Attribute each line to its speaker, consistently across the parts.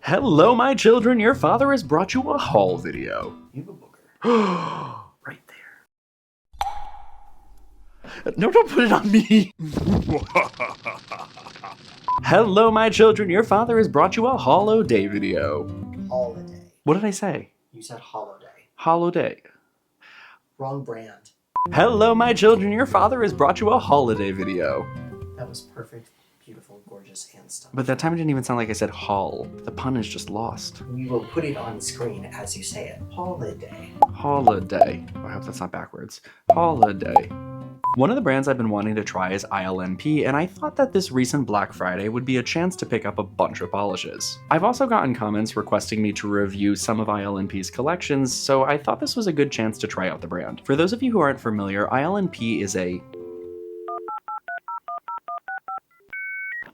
Speaker 1: Hello, my children. Your father has brought you a haul video.
Speaker 2: You have a booger.
Speaker 1: Right there. No, don't put it on me. Hello, my children. Your father has brought you a holiday video.
Speaker 2: Holiday.
Speaker 1: What did I say?
Speaker 2: You said holiday.
Speaker 1: Holiday.
Speaker 2: Wrong brand.
Speaker 1: Hello, my children. Your father has brought you a holiday video.
Speaker 2: That was perfect, beautiful, gorgeous, and stuff.
Speaker 1: But that time it didn't even sound like I said haul. The pun is just lost.
Speaker 2: We will put it on screen as you say it. Holiday.
Speaker 1: Holiday. I hope that's not backwards. Holiday. One of the brands I've been wanting to try is ILNP, and I thought that this recent Black Friday would be a chance to pick up a bunch of polishes. I've also gotten comments requesting me to review some of ILNP's collections, so I thought this was a good chance to try out the brand. For those of you who aren't familiar, ILNP is a...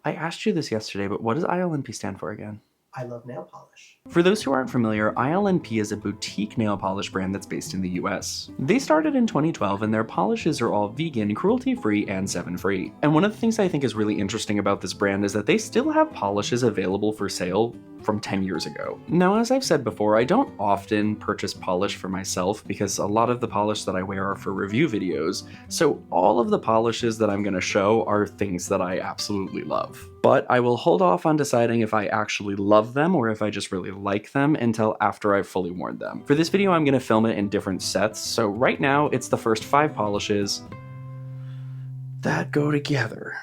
Speaker 1: I asked you this yesterday, but what does ILNP stand for again?
Speaker 2: I love nail polish.
Speaker 1: For those who aren't familiar, ILNP is a boutique nail polish brand that's based in the US. They started in 2012 and their polishes are all vegan, cruelty-free, and 7-free. And one of the things I think is really interesting about this brand is that they still have polishes available for sale from 10 years ago. Now, as I've said before, I don't often purchase polish for myself because a lot of the polish that I wear are for review videos, so all of the polishes that I'm gonna show are things that I absolutely love. But I will hold off on deciding if I actually love them or if I just really like them until after I've fully worn them. For this video, I'm gonna film it in different sets, so right now it's the first 5 polishes that go together.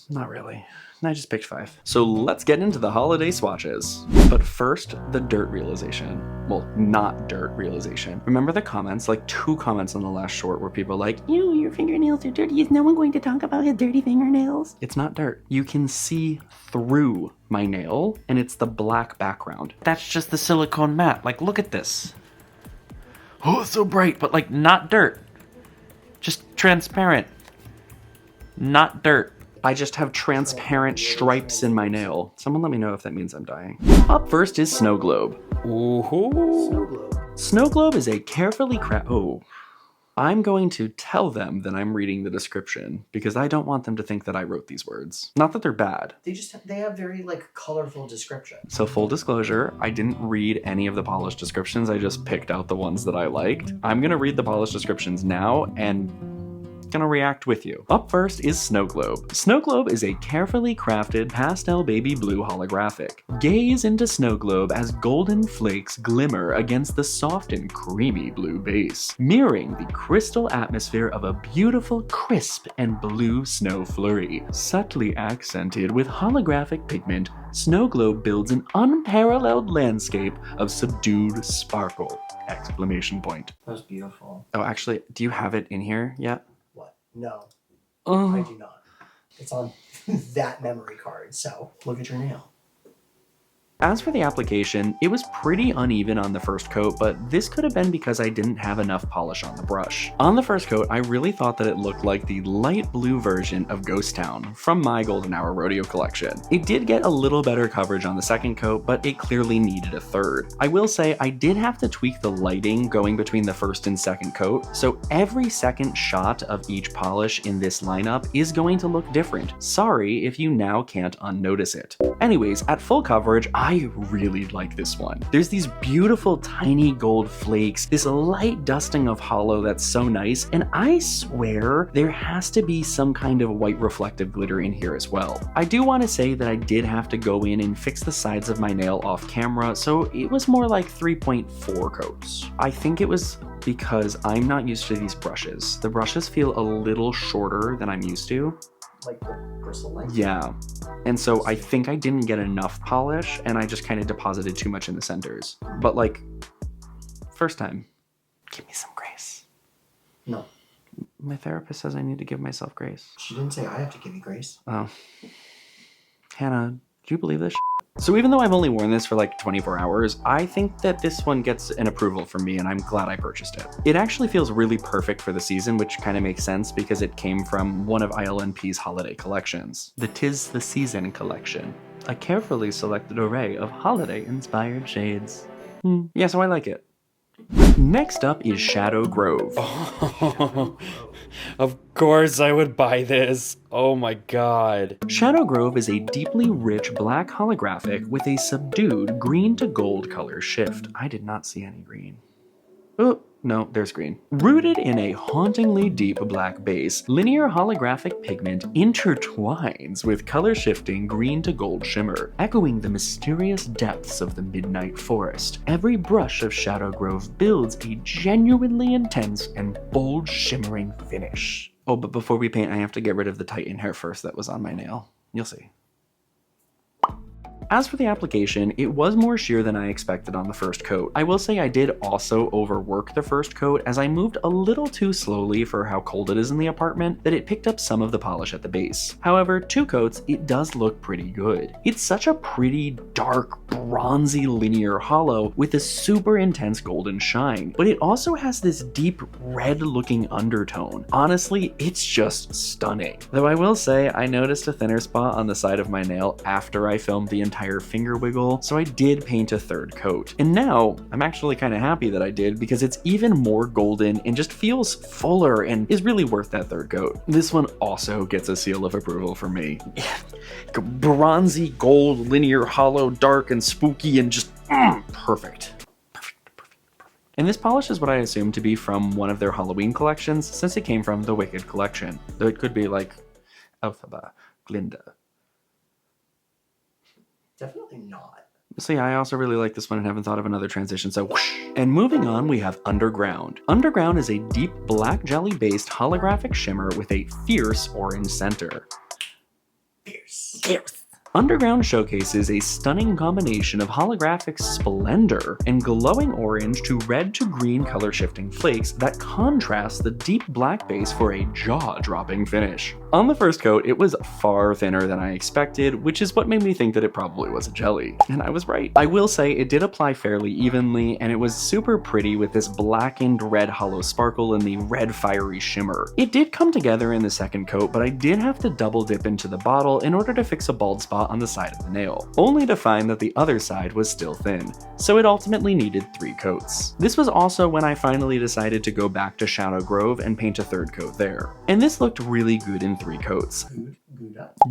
Speaker 1: Not really. I just picked 5. So let's get into the holiday swatches. But first, the dirt realization. Well, not dirt realization. Remember the comments, like 2 comments on the last short where people like, ew, your fingernails are dirty. Is no one going to talk about his dirty fingernails? It's not dirt. You can see through my nail and it's the black background. That's just the silicone mat. Like, look at this. Oh, it's so bright, but like not dirt. Just transparent. Not dirt. I just have transparent stripes in my nail. Someone let me know if that means I'm dying. Up first is Snowglobe. Ooh. Snowglobe is a carefully Oh. I'm going to tell them that I'm reading the description because I don't want them to think that I wrote these words. Not that they're bad.
Speaker 2: They have very like colorful descriptions.
Speaker 1: So full disclosure, I didn't read any of the polish descriptions. I just picked out the ones that I liked. I'm gonna read the polish descriptions now and gonna react with you. Up first is Snowglobe. Snowglobe is a carefully crafted pastel baby blue holographic. Gaze into Snowglobe as golden flakes glimmer against the soft and creamy blue base, mirroring the crystal atmosphere of a beautiful, crisp and blue snow flurry. Subtly accented with holographic pigment, Snowglobe builds an unparalleled landscape of subdued sparkle! Exclamation point.
Speaker 2: That was beautiful.
Speaker 1: Oh, actually, do you have it in here yet?
Speaker 2: What? No.
Speaker 1: Oh.
Speaker 2: I do not. It's on that memory card, so look at your nail.
Speaker 1: As for the application, it was pretty uneven on the first coat, but this could have been because I didn't have enough polish on the brush. On the first coat, I really thought that it looked like the light blue version of Ghost Town from my Golden Hour Rodeo collection. It did get a little better coverage on the second coat, but it clearly needed a third. I will say I did have to tweak the lighting going between the first and second coat, so every second shot of each polish in this lineup is going to look different. Sorry if you now can't unnotice it. Anyways, at full coverage, I really like this one. There's these beautiful tiny gold flakes, this light dusting of hollow that's so nice, and I swear there has to be some kind of white reflective glitter in here as well. I do want to say that I did have to go in and fix the sides of my nail off camera, so it was more like 3.4 coats. I think it was because I'm not used to these brushes. The brushes feel a little shorter than I'm used to.
Speaker 2: Like the bristle length?
Speaker 1: Yeah. And so I think I didn't get enough polish and I just kind of deposited too much in the centers. But like, first time, give me some grace.
Speaker 2: No.
Speaker 1: My therapist says I need to give myself grace.
Speaker 2: She didn't say I have to give you grace.
Speaker 1: Oh. Hannah, do you believe this shit? So even though I've only worn this for like 24 hours, I think that this one gets an approval from me and I'm glad I purchased it. It actually feels really perfect for the season, which kind of makes sense because it came from one of ILNP's holiday collections. The 'Tis the Season collection. A carefully selected array of holiday-inspired shades. Yeah, so I like it. Next up is Shadow Grove. Of course I would buy this. Oh my god. Shadow Grove is a deeply rich black holographic with a subdued green to gold color shift. I did not see any green. Oh, no, there's green. Rooted in a hauntingly deep black base, linear holographic pigment intertwines with color-shifting green to gold shimmer, echoing the mysterious depths of the midnight forest. Every brush of Shadow Grove builds a genuinely intense and bold shimmering finish. Oh, but before we paint, I have to get rid of the Titan hair first that was on my nail. You'll see. As for the application, it was more sheer than I expected on the first coat. I will say I did also overwork the first coat as I moved a little too slowly for how cold it is in the apartment that it picked up some of the polish at the base. However, 2 coats, it does look pretty good. It's such a pretty, dark, bronzy linear hollow with a super intense golden shine, but it also has this deep red looking undertone. Honestly, it's just stunning. Though I will say I noticed a thinner spot on the side of my nail after I filmed the entire finger wiggle, so I did paint a 3rd coat. And now, I'm actually kind of happy that I did because it's even more golden and just feels fuller and is really worth that 3rd coat. This one also gets a seal of approval from me. Bronzy gold, linear, hollow, dark, and spooky, and just perfect. And this polish is what I assume to be from one of their Halloween collections, since it came from the Wicked collection. Though it could be like Elphaba, Glinda.
Speaker 2: Definitely not.
Speaker 1: So yeah, I also really like this one and haven't thought of another transition, so whoosh. And moving on, we have Underground. Underground is a deep black jelly-based holographic shimmer with a fierce orange center. Fierce. Underground showcases a stunning combination of holographic splendor and glowing orange to red to green color shifting flakes that contrast the deep black base for a jaw-dropping finish. On the first coat, it was far thinner than I expected, which is what made me think that it probably was a jelly. And I was right. I will say it did apply fairly evenly, and it was super pretty with this blackened red hollow sparkle and the red fiery shimmer. It did come together in the second coat, but I did have to double dip into the bottle in order to fix a bald spot on the side of the nail, only to find that the other side was still thin, so it ultimately needed 3 coats. This was also when I finally decided to go back to Shadow Grove and paint a 3rd coat there. And this looked really good in 3 coats.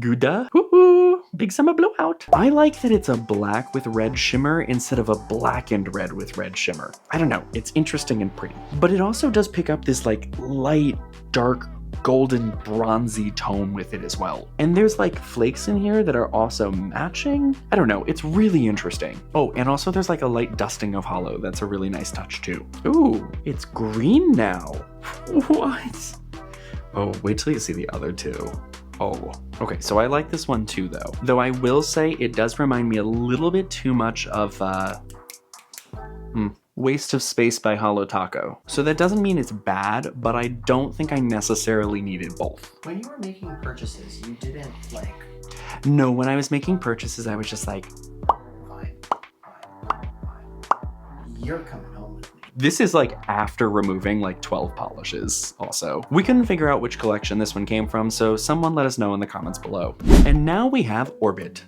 Speaker 1: Gouda? Woohoo! Big summer blowout! I like that it's a black with red shimmer instead of a blackened red with red shimmer. I don't know, it's interesting and pretty. But it also does pick up this like light, dark, golden bronzy tone with it as well. And there's like flakes in here that are also matching. I don't know, it's really interesting. Oh, and also there's like a light dusting of hollow. That's a really nice touch too. Ooh, it's green now. What? Oh, wait till you see the other 2. Oh, okay, so I like this one too though. Though I will say it does remind me a little bit too much of Waste of Space by Hollow Taco. So that doesn't mean it's bad, but I don't think I necessarily needed both.
Speaker 2: When you were making purchases, you didn't like...
Speaker 1: No, when I was making purchases, I was just like...
Speaker 2: Fine. You're coming home with me.
Speaker 1: This is like after removing like 12 polishes also. We couldn't figure out which collection this one came from, so someone let us know in the comments below. And now we have Orbit.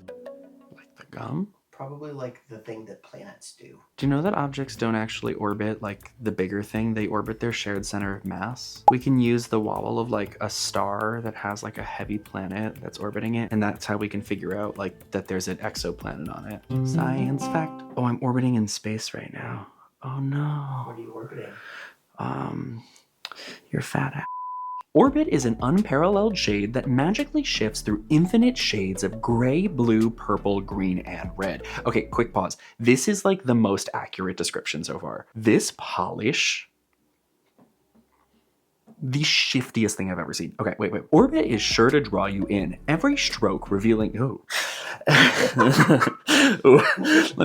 Speaker 1: Like the gum?
Speaker 2: Probably like the thing that planets do.
Speaker 1: Do you know that objects don't actually orbit like the bigger thing? They orbit their shared center of mass. We can use the wobble of like a star that has like a heavy planet that's orbiting it, and that's how we can figure out like that there's an exoplanet on it. Science fact. Oh, I'm orbiting in space right now. Oh no.
Speaker 2: What are you orbiting?
Speaker 1: Your fat ass. Orbit is an unparalleled shade that magically shifts through infinite shades of gray, blue, purple, green, and red. Okay, quick pause. This is like the most accurate description so far. This polish, the shiftiest thing I've ever seen. Okay, wait. Orbit is sure to draw you in. Every stroke revealing, let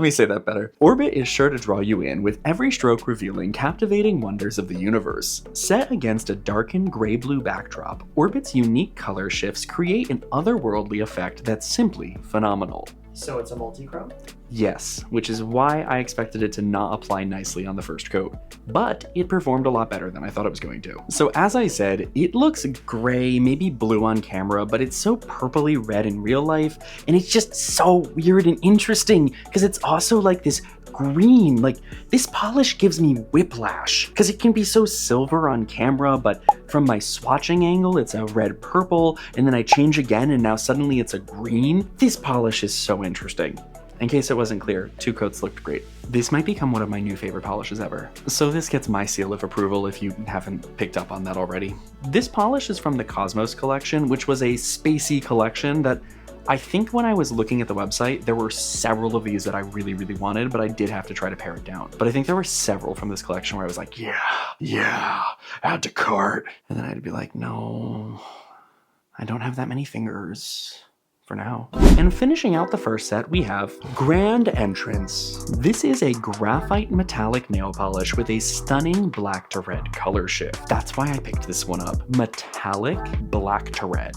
Speaker 1: me say that better. Orbit is sure to draw you in, with every stroke revealing captivating wonders of the universe. Set against a darkened gray-blue backdrop, Orbit's unique color shifts create an otherworldly effect that's simply phenomenal.
Speaker 2: So it's a multi-chrome?
Speaker 1: Yes, which is why I expected it to not apply nicely on the first coat, but it performed a lot better than I thought it was going to. So as I said, it looks gray, maybe blue on camera, but it's so purpley red in real life, and it's just so weird and interesting, because it's also like this green. Like, this polish gives me whiplash because it can be so silver on camera, but from my swatching angle, it's a red purple, and then I change again and now suddenly it's a green. This polish is so interesting. In case it wasn't clear, 2 coats looked great. This might become one of my new favorite polishes ever. So this gets my seal of approval if you haven't picked up on that already. This polish is from the Cosmos collection, which was a spacey collection that I think when I was looking at the website, there were several of these that I really, really wanted, but I did have to try to pare it down. But I think there were several from this collection where I was like, yeah, add to cart. And then I'd be like, no, I don't have that many fingers. For now. And finishing out the first set, we have Grand Entrance. This is a graphite metallic nail polish with a stunning black to red color shift. That's why I picked this one up. Metallic black to red.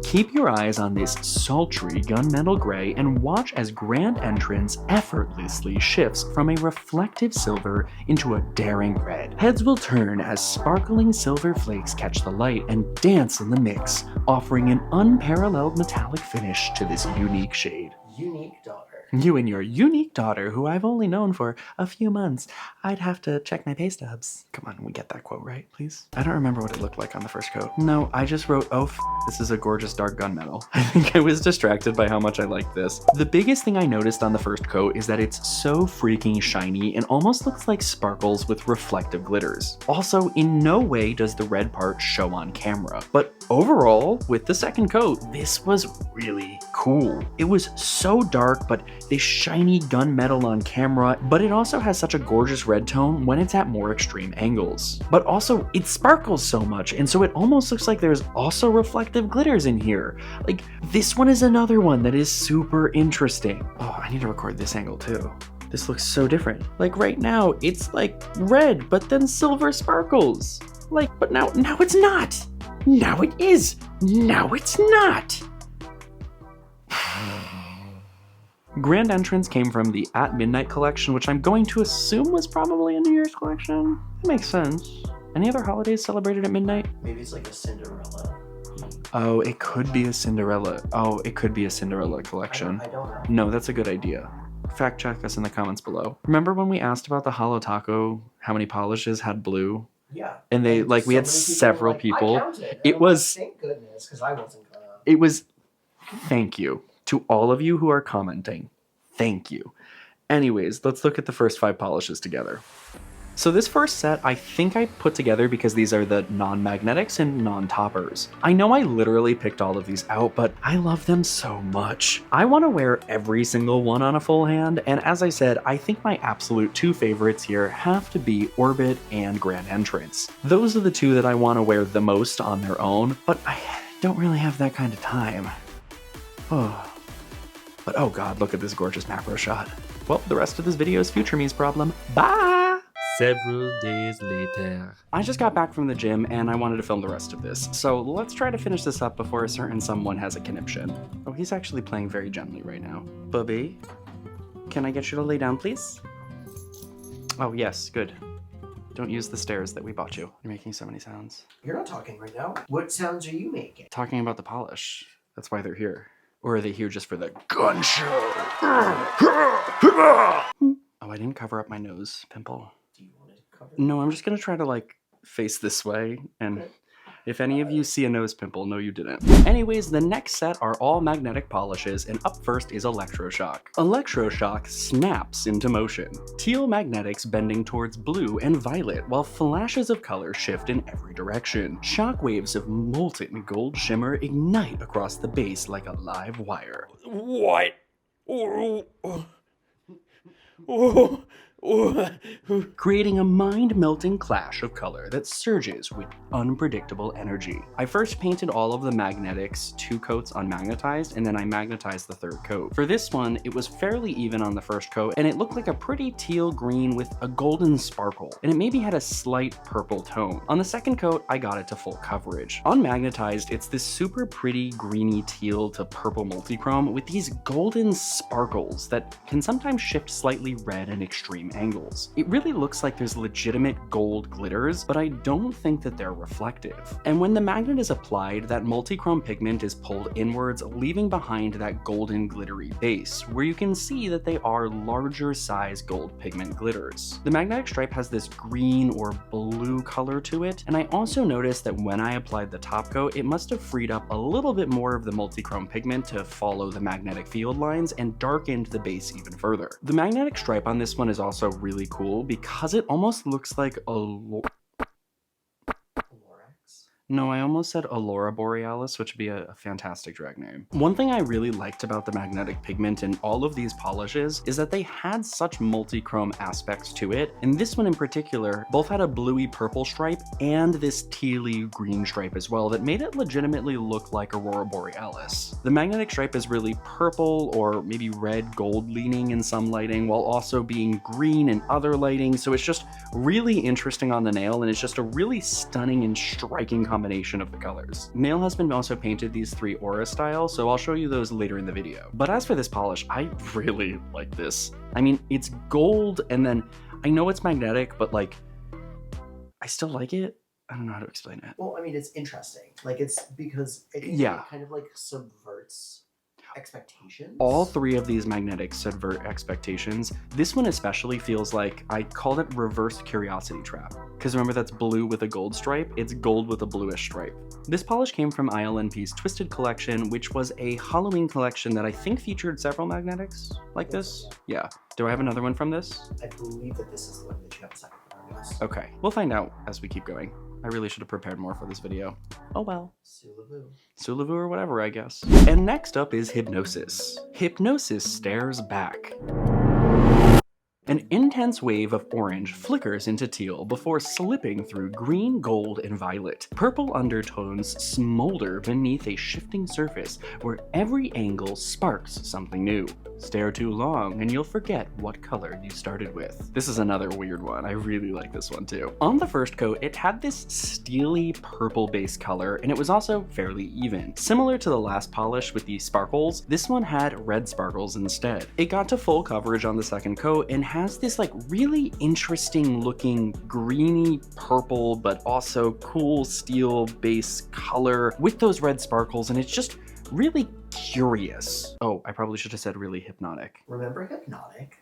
Speaker 1: Keep your eyes on this sultry gunmetal gray and watch as Grand Entrance effortlessly shifts from a reflective silver into a daring red. Heads will turn as sparkling silver flakes catch the light and dance in the mix, offering an unparalleled metallic finish to this unique shade.
Speaker 2: Unique daughter.
Speaker 1: You and your unique daughter, who I've only known for a few months. I'd have to check my pay stubs. Come on, we get that quote right, please? I don't remember what it looked like on the first coat. No, I just wrote, oh, this is a gorgeous dark gunmetal. I think I was distracted by how much I like this. The biggest thing I noticed on the first coat is that it's so freaking shiny and almost looks like sparkles with reflective glitters. Also, in no way does the red part show on camera. But overall, with the second coat, this was really cool. It was so dark, but this shiny gunmetal on camera, but it also has such a gorgeous red tone when it's at more extreme angles. But also, it sparkles so much, and so it almost looks like there's also reflective glitters in here. Like, this one is another one that is super interesting. Oh, I need to record this angle too. This looks so different. Like right now, it's like red, but then silver sparkles. Like, but now it's not. Now it is. Now it's not. Grand Entrance came from the At Midnight collection, which I'm going to assume was probably a New Year's collection. That makes sense. Any other holidays celebrated at midnight?
Speaker 2: Maybe it's like a Cinderella.
Speaker 1: Oh, it could be a Cinderella. Oh, it could be a Cinderella collection.
Speaker 2: I don't know.
Speaker 1: No, that's a good idea. Fact check us in the comments below. Remember when we asked about the Holo Taco, how many polishes had blue?
Speaker 2: Yeah.
Speaker 1: And they, like, we had several people. It was,
Speaker 2: thank goodness, because I wasn't gonna.
Speaker 1: it was, thank you. To all of you who are commenting, thank you. Anyways, let's look at the first 5 polishes together. So this first set, I think I put together because these are the non-magnetics and non-toppers. I know I literally picked all of these out, but I love them so much. I want to wear every single one on a full hand, and as I said, I think my absolute 2 favorites here have to be Orbit and Grand Entrance. Those are the 2 that I want to wear the most on their own, but I don't really have that kind of time. Oh. But oh god, look at this gorgeous macro shot. Well, the rest of this video is future me's problem. Bye!
Speaker 3: Several days later.
Speaker 1: I just got back from the gym and I wanted to film the rest of this, so let's try to finish this up before a certain someone has a conniption. Oh, he's actually playing very gently right now. Bubby, can I get you to lay down, please? Oh, yes, good. Don't use the stairs that we bought you. You're making so many sounds.
Speaker 2: You're not talking right now. What sounds are you making?
Speaker 1: Talking about the polish. That's why they're here. Or are they here just for the gun show? Oh, I didn't cover up my nose pimple.
Speaker 2: Do you want to cover?
Speaker 1: No, I'm just gonna try to like face this way, and if any of you see a nose pimple, no you didn't. Anyways, the next set are all magnetic polishes, and up first is Electroshock. Electroshock snaps into motion. Teal magnetics bending towards blue and violet, while flashes of color shift in every direction. Shockwaves of molten gold shimmer ignite across the base like a live wire.
Speaker 3: What?
Speaker 1: Creating a mind-melting clash of color that surges with unpredictable energy. I first painted all of the magnetics 2 coats unmagnetized, and then I magnetized the 3rd coat. For this one, it was fairly even on the first coat, and it looked like a pretty teal green with a golden sparkle, and it maybe had a slight purple tone. On the 2nd coat, I got it to full coverage. Unmagnetized, it's this super pretty greeny teal to purple multichrome with these golden sparkles that can sometimes shift slightly red and extreme extreme angles. It really looks like there's legitimate gold glitters, but I don't think that they're reflective. And when the magnet is applied, that multichrome pigment is pulled inwards, leaving behind that golden glittery base, where you can see that they are larger size gold pigment glitters. The magnetic stripe has this green or blue color to it, and I also noticed that when I applied the top coat, it must have freed up a little bit more of the multichrome pigment to follow the magnetic field lines and darkened the base even further. The magnetic stripe on this one is also really cool because it almost looks like a No, I almost said Aurora Borealis, which would be a fantastic drag name. One thing I really liked about the magnetic pigment in all of these polishes is that they had such multi-chrome aspects to it, and this one in particular both had a bluey purple stripe and this tealy green stripe as well that made it legitimately look like Aurora Borealis. The magnetic stripe is really purple or maybe red gold leaning in some lighting, while also being green in other lighting, so it's just really interesting on the nail, and it's just a really stunning and striking combination of the colors. Nail Husband also painted these 3 aura styles, so I'll show you those later in the video. But as for this polish, I really like this. I mean, it's gold, and then I know it's magnetic, but like, I still like it. I don't know how to explain it.
Speaker 2: Well, I mean, it's interesting. Like, it's because it kind of like subverts expectations.
Speaker 1: All 3 of these magnetics subvert expectations. This one especially feels like, I called it reverse curiosity trap. Because remember, that's blue with a gold stripe, it's gold with a bluish stripe. This polish came from ILNP's Twisted collection, which was a Halloween collection that I think featured several magnetics like this. Yeah. Do I have another one from this?
Speaker 2: I believe that this is the one that you have a second one. Yes.
Speaker 1: Okay, we'll find out as we keep going. I really should have prepared more for this video. Oh well.
Speaker 2: Sulavu.
Speaker 1: Sulavu or whatever, I guess. And next up is Hypnosis. Hypnosis stares back. An intense wave of orange flickers into teal before slipping through green, gold, and violet. Purple undertones smolder beneath a shifting surface where every angle sparks something new. Stare too long and you'll forget what color you started with. This is another weird one. I really like this one too. On the first coat, it had this steely purple base color, and it was also fairly even. Similar to the last polish with the sparkles, this one had red sparkles instead. It got to full coverage on the second coat and has this like really interesting looking greeny purple but also cool steel base color with those red sparkles, and it's just really curious. Oh, I probably should have said really hypnotic.
Speaker 2: Remember Hypnotic?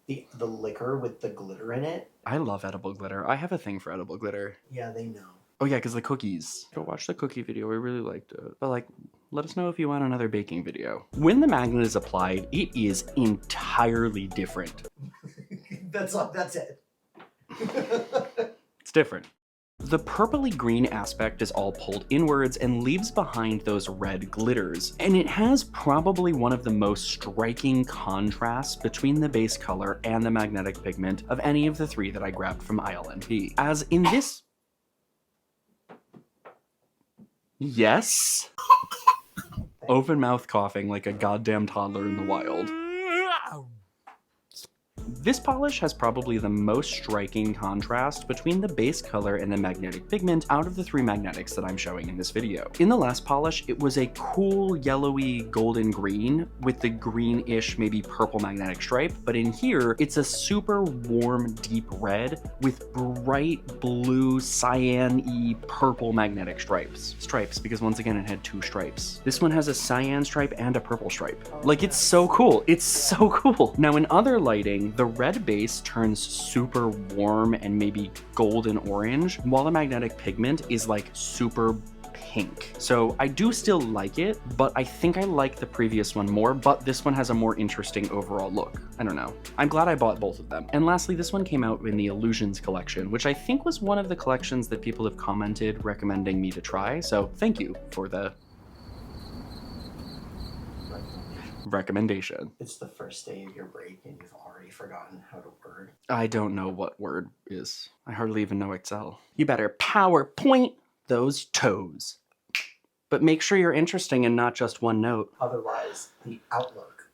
Speaker 2: The liquor with the glitter in it?
Speaker 1: I love edible glitter. I have a thing for edible glitter.
Speaker 2: Yeah, they know.
Speaker 1: Oh yeah, because the cookies. Go watch the cookie video, I really liked it. But like, let us know if you want another baking video. When the magnet is applied, it is entirely different.
Speaker 2: That's it.
Speaker 1: It's different. The purpley green aspect is all pulled inwards and leaves behind those red glitters, and it has probably one of the most striking contrasts between the base color and the magnetic pigment of any of the 3 that I grabbed from ILNP. As in this... Yes? Open mouth coughing like a goddamn toddler in the wild. This polish has probably the most striking contrast between the base color and the magnetic pigment out of the 3 magnetics that I'm showing in this video. In the last polish, it was a cool yellowy golden green with the greenish maybe purple magnetic stripe, but in here, it's a super warm deep red with bright blue cyan-y purple magnetic stripes. Stripes, because once again it had 2 stripes. This one has a cyan stripe and a purple stripe. Like, it's so cool. It's so cool. Now in other lighting, the red base turns super warm and maybe golden orange, while the magnetic pigment is like super pink. So I do still like it, but I think I like the previous one more, but this one has a more interesting overall look. I don't know. I'm glad I bought both of them. And lastly, this one came out in the Illusions collection, which I think was one of the collections that people have commented recommending me to try, so thank you for the recommendation.
Speaker 2: It's the first day of your break and you've already forgotten how to word.
Speaker 1: I don't know what word is. I hardly even know Excel. You better PowerPoint those toes. But make sure you're interesting and not just one note.
Speaker 2: Otherwise, the outlook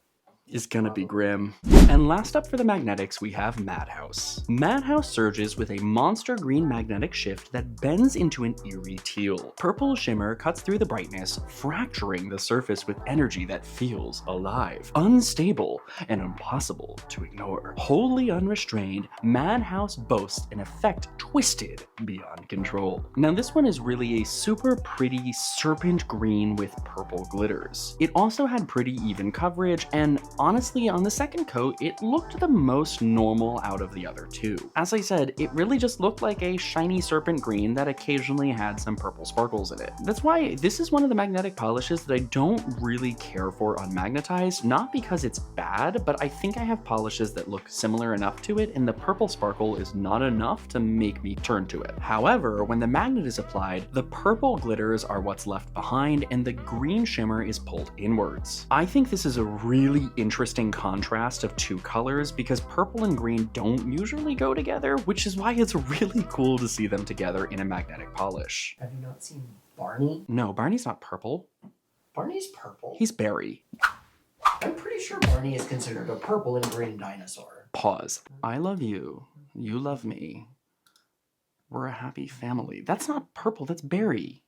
Speaker 1: is gonna be grim. And last up for the magnetics, we have Madhouse. Madhouse surges with a monster green magnetic shift that bends into an eerie teal. Purple shimmer cuts through the brightness, fracturing the surface with energy that feels alive, unstable, and impossible to ignore. Wholly unrestrained, Madhouse boasts an effect twisted beyond control. Now this one is really a super pretty serpent green with purple glitters. It also had pretty even coverage, and honestly on the second coat it looked the most normal out of the other two. As I said, it really just looked like a shiny serpent green that occasionally had some purple sparkles in it. That's why this is one of the magnetic polishes that I don't really care for unmagnetized, not because it's bad, but I think I have polishes that look similar enough to it and the purple sparkle is not enough to make me turn to it. However, when the magnet is applied, the purple glitters are what's left behind and the green shimmer is pulled inwards. I think this is a really interesting contrast of two colors because purple and green don't usually go together, which is why it's really cool to see them together in a magnetic polish.
Speaker 2: Have you not seen Barney?
Speaker 1: No, Barney's not purple.
Speaker 2: Barney's purple?
Speaker 1: He's berry.
Speaker 2: I'm pretty sure Barney is considered a purple and green dinosaur.
Speaker 1: Pause. I love you. You love me. We're a happy family. That's not purple, that's berry.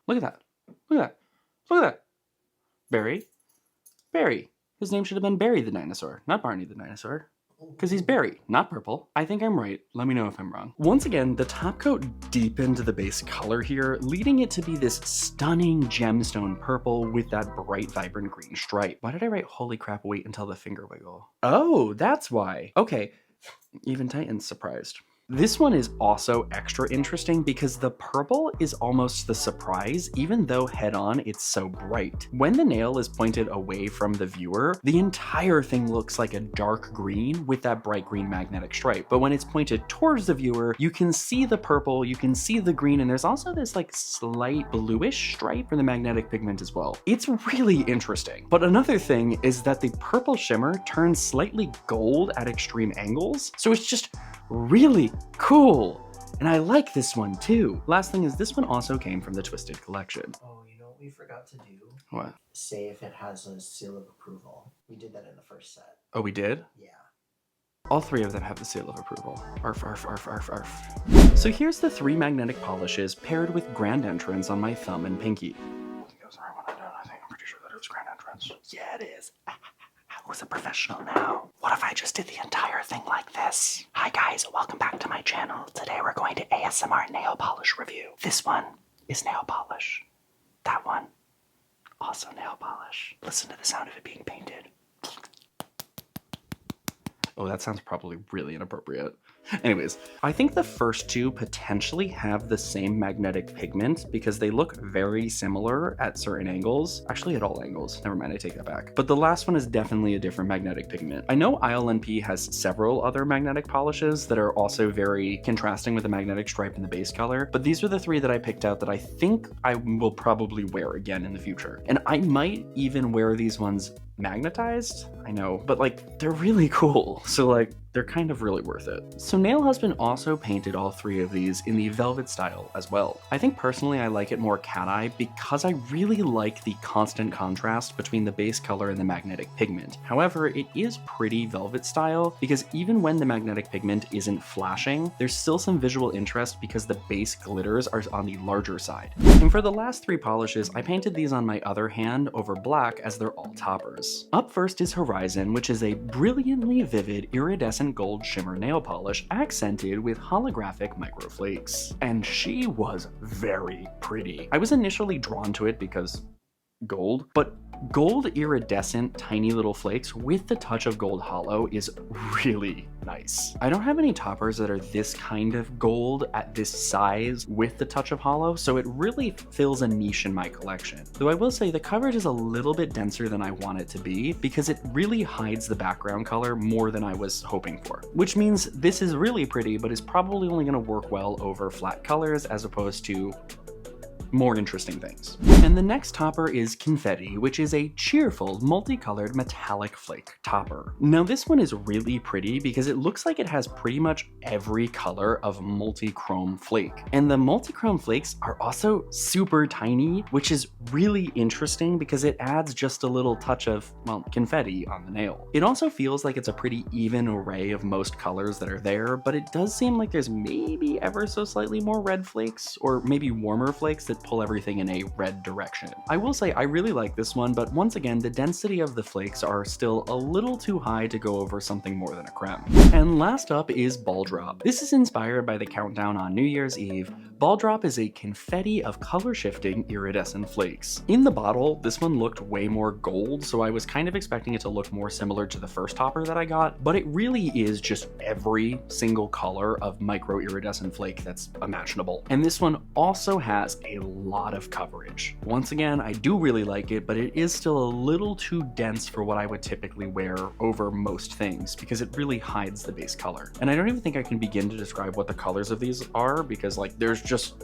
Speaker 1: Look at that. Look at that. Look at that. Barry. Barry. His name should have been Barry the dinosaur, not Barney the dinosaur. Because he's berry, not purple. I think I'm right. Let me know if I'm wrong. Once again, the top coat deepened the base color here, leading it to be this stunning gemstone purple with that bright, vibrant green stripe. Why did I write holy crap, wait until the finger wiggle? Oh, that's why. Okay, even Titan's surprised. This one is also extra interesting because the purple is almost the surprise, even though head-on it's so bright. When the nail is pointed away from the viewer, the entire thing looks like a dark green with that bright green magnetic stripe. But when it's pointed towards the viewer, you can see the purple, you can see the green, and there's also this like slight bluish stripe for the magnetic pigment as well. It's really interesting. But another thing is that the purple shimmer turns slightly gold at extreme angles, so it's just really cool. And I like this one too. Last thing is this one also came from the Twisted collection.
Speaker 2: Oh, you know what we forgot to do?
Speaker 1: What?
Speaker 2: Say if it has a seal of approval. We did that in the first set.
Speaker 1: Oh, we did?
Speaker 2: Yeah.
Speaker 1: All three of them have the seal of approval. Arf, arf, arf, arf, arf. So here's the three magnetic polishes paired with Grand Entrance on my thumb and pinky. I think that was the right one I did. I think I'm pretty sure that it was Grand Entrance. Yeah, it is. Who's a professional now? What if I just did the entire thing like this? Hi guys, welcome back to my channel. Today we're going to ASMR nail polish review. This one is nail polish. That one, also nail polish. Listen to the sound of it being painted. Oh, that sounds probably really inappropriate. Anyways, I think the first two potentially have the same magnetic pigment because they look very similar at certain angles. Actually, at all angles. Never mind, I take that back. But the last one is definitely a different magnetic pigment. I know ILNP has several other magnetic polishes that are also very contrasting with the magnetic stripe and the base color, but these are the three that I picked out that I think I will probably wear again in the future. And I might even wear these ones magnetized, I know, but like they're really cool, so like they're kind of really worth it. So Nail Husband also painted all three of these in the velvet style as well. I think personally I like it more cat eye because I really like the constant contrast between the base color and the magnetic pigment. However, it is pretty velvet style because even when the magnetic pigment isn't flashing, there's still some visual interest because the base glitters are on the larger side. And for the last three polishes, I painted these on my other hand over black as they're all toppers. Up first is Horizon, which is a brilliantly vivid iridescent gold shimmer nail polish accented with holographic microflakes. And she was very pretty. I was initially drawn to it because gold, but gold iridescent tiny little flakes with the touch of gold hollow is really nice. I don't have any toppers that are this kind of gold at this size with the touch of hollow, so it really fills a niche in my collection. Though I will say the coverage is a little bit denser than I want it to be because it really hides the background color more than I was hoping for. Which means this is really pretty, but is probably only going to work well over flat colors as opposed to more interesting things. And the next topper is Confetti, which is a cheerful, multicolored metallic flake topper. Now this one is really pretty because it looks like it has pretty much every color of multi-chrome flake. And the multi-chrome flakes are also super tiny, which is really interesting because it adds just a little touch of, well, confetti on the nail. It also feels like it's a pretty even array of most colors that are there, but it does seem like there's maybe ever so slightly more red flakes, or maybe warmer flakes that pull everything in a red direction. I will say I really like this one, but once again, the density of the flakes are still a little too high to go over something more than a creme. And last up is Ball Drop. This is inspired by the countdown on New Year's Eve. Ball Drop is a confetti of color-shifting iridescent flakes. In the bottle, this one looked way more gold, so I was kind of expecting it to look more similar to the first topper that I got, but it really is just every single color of micro iridescent flake that's imaginable. And this one also has a lot of coverage. Once again, I do really like it, but it is still a little too dense for what I would typically wear over most things because it really hides the base color. And I don't even think I can begin to describe what the colors of these are because like there's just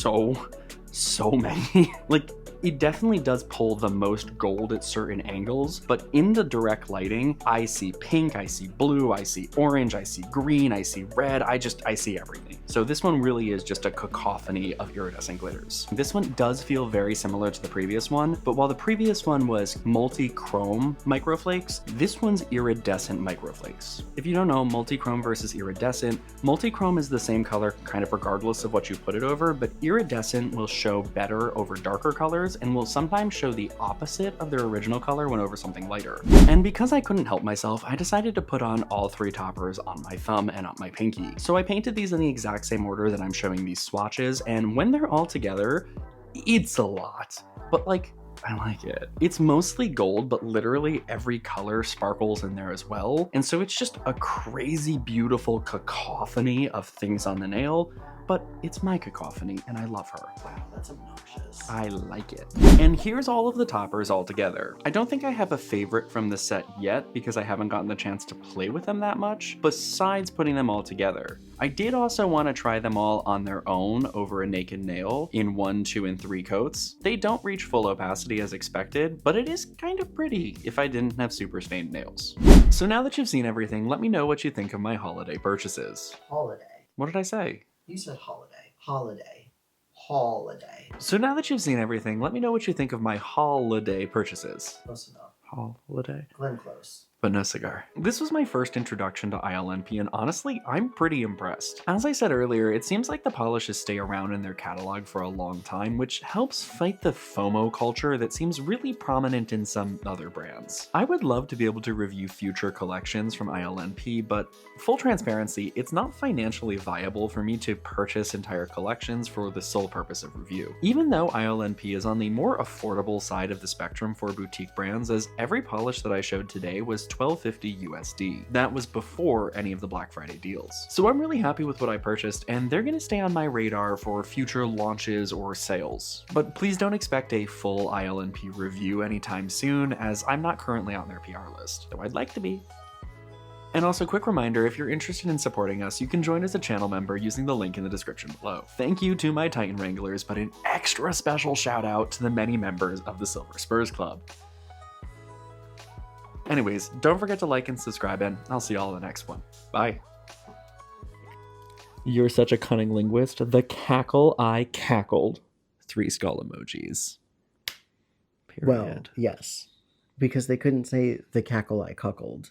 Speaker 1: so many. Like it definitely does pull the most gold at certain angles, but in the direct lighting, I see pink, I see blue, I see orange, I see green, I see red, I see everything. So this one really is just a cacophony of iridescent glitters. This one does feel very similar to the previous one, but while the previous one was multi-chrome microflakes, this one's iridescent microflakes. If you don't know, multi-chrome versus iridescent, multi-chrome is the same color kind of regardless of what you put it over, but iridescent will show better over darker colors and will sometimes show the opposite of their original color when over something lighter. And because I couldn't help myself, I decided to put on all three toppers on my thumb and on my pinky. So I painted these in the exact same order that I'm showing these swatches, and when they're all together, it's a lot. But like, I like it. It's mostly gold, but literally every color sparkles in there as well. And so it's just a crazy, beautiful cacophony of things on the nail, but it's my cacophony and I love her.
Speaker 2: Wow, that's obnoxious.
Speaker 1: I like it. And here's all of the toppers all together. I don't think I have a favorite from the set yet because I haven't gotten the chance to play with them that much, besides putting them all together. I did also want to try them all on their own over a naked nail in 1, 2, and 3 coats. They don't reach full opacity as expected, but it is kind of pretty if I didn't have super stained nails. So now that you've seen everything, let me know what you think of my holiday purchases.
Speaker 2: Holiday.
Speaker 1: What did I say?
Speaker 2: You said holiday. Holiday. Holiday.
Speaker 1: So now that you've seen everything, let me know what you think of my holiday purchases.
Speaker 2: Close enough.
Speaker 1: Holiday?
Speaker 2: Glenn Close.
Speaker 1: But no cigar. This was my first introduction to ILNP, and honestly, I'm pretty impressed. As I said earlier, it seems like the polishes stay around in their catalog for a long time, which helps fight the FOMO culture that seems really prominent in some other brands. I would love to be able to review future collections from ILNP, but full transparency, it's not financially viable for me to purchase entire collections for the sole purpose of review. Even though ILNP is on the more affordable side of the spectrum for boutique brands, as every polish that I showed today was $12.50 USD. That was before any of the Black Friday deals. So I'm really happy with what I purchased, and they're gonna stay on my radar for future launches or sales. But please don't expect a full ILNP review anytime soon, as I'm not currently on their PR list, though I'd like to be. And also, quick reminder, if you're interested in supporting us, you can join as a channel member using the link in the description below. Thank you to my Titan Wranglers, but an extra special shout out to the many members of the Silver Spurs Club. Anyways, don't forget to like and subscribe, and I'll see y'all in the next one. Bye. You're such a cunning linguist. The cackle I cackled. 3 skull emojis. Period.
Speaker 2: Well, yes. Because they couldn't say the cackle I cuckold.